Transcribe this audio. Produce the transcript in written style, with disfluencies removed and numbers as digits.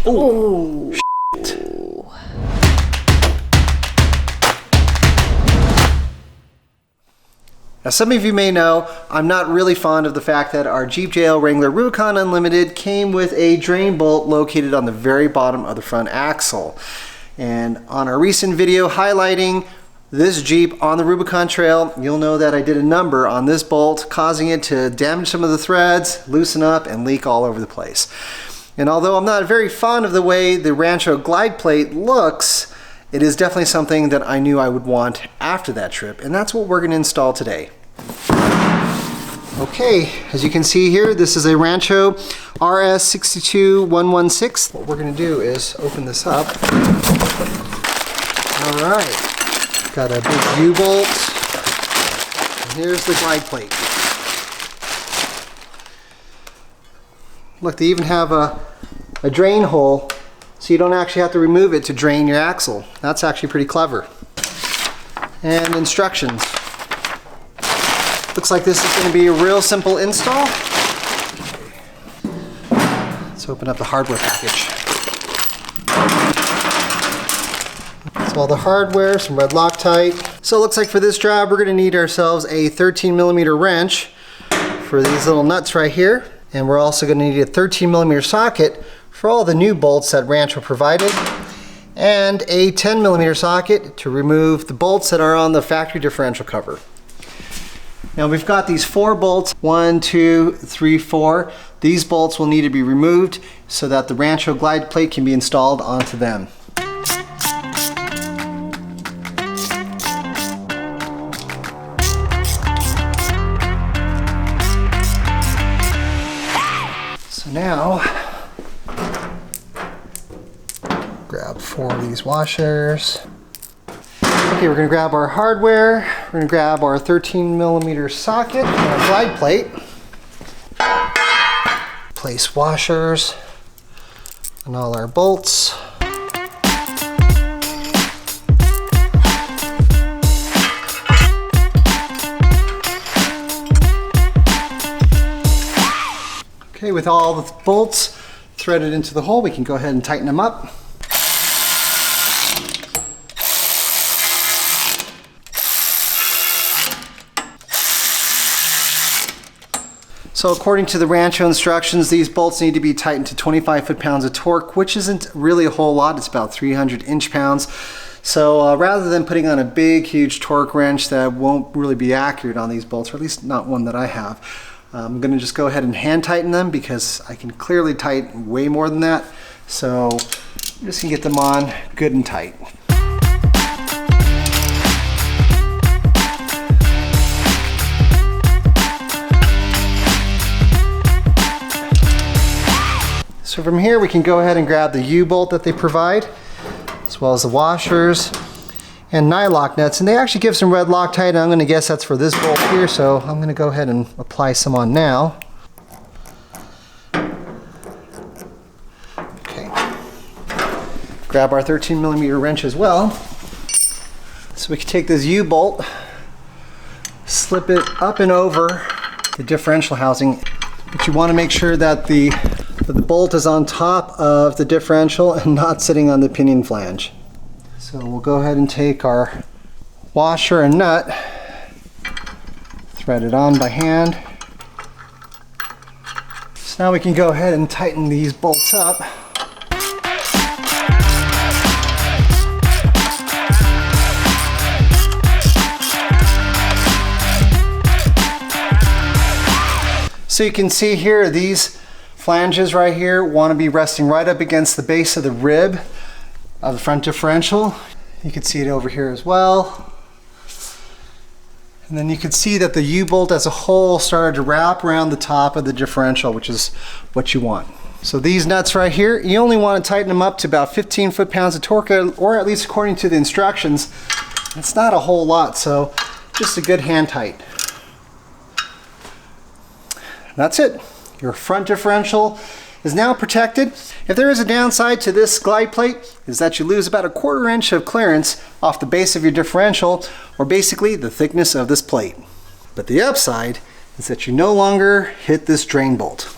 Oh, Now, some of you may know I'm not really fond of the fact that our Jeep JL Wrangler Rubicon Unlimited came with a drain bolt located on the very bottom of the front axle. And on our recent video highlighting this Jeep on the Rubicon Trail, you'll know that I did a number on this bolt, causing it to damage some of the threads, loosen up, and leak all over the place. And although I'm not very fond of the way the Rancho glide plate looks, it is definitely something that I knew I would want after that trip, and that's what we're going to install today. Okay, as you can see here, this is a Rancho RS62116. What we're going to do is open this up. All right, got a big U-bolt, and here's the glide plate. Look, they even have a drain hole, so you don't actually have to remove it to drain your axle. That's actually pretty clever. And instructions. Looks like this is going to be a real simple install. Let's open up the hardware package. So all the hardware, some red Loctite. So it looks like for this job we're going to need ourselves a 13mm wrench for these little nuts right here. And we're also going to need a 13mm socket for all the new bolts that Rancho provided, and a 10mm socket to remove the bolts that are on the factory differential cover. Now we've got these 4 bolts, 1, 2, 3, 4. These bolts will need to be removed so that the Rancho glide plate can be installed onto them. So now, grab 4 of these washers. Okay, we're going to grab our hardware, we're going to grab our 13mm socket and our glide plate. Place washers on all our bolts. Okay, with all the bolts threaded into the hole, we can go ahead and tighten them up. So according to the Rancho instructions, these bolts need to be tightened to 25 foot-pounds of torque, which isn't really a whole lot. It's about 300 inch-pounds. So rather than putting on a big, huge torque wrench that won't really be accurate on these bolts, or at least not one that I have, I'm going to just go ahead and hand tighten them because I can clearly tighten way more than that. So I'm just going to get them on good and tight. So from here we can go ahead and grab the U-bolt that they provide, as well as the washers and nylock nuts. And they actually give some red Loctite. I'm going to guess that's for this bolt here, so I'm going to go ahead and apply some on now. Okay. Grab our 13mm wrench as well. So we can take this U-bolt, slip it up and over the differential housing, but you want to make sure that the bolt is on top of the differential and not sitting on the pinion flange. So we'll go ahead and take our washer and nut, thread it on by hand. So now we can go ahead and tighten these bolts up. So you can see here, these flanges right here want to be resting right up against the base of the rib of the front differential. You can see it over here as well. And then you can see that the U-bolt as a whole started to wrap around the top of the differential, which is what you want. So these nuts right here, you only want to tighten them up to about 15 foot-pounds of torque, or at least according to the instructions. It's not a whole lot, so just a good hand tight. That's it. Your front differential is now protected. If there is a downside to this glide plate, is that you lose about 1/4 inch of clearance off the base of your differential, or basically the thickness of this plate. But the upside is that you no longer hit this drain bolt.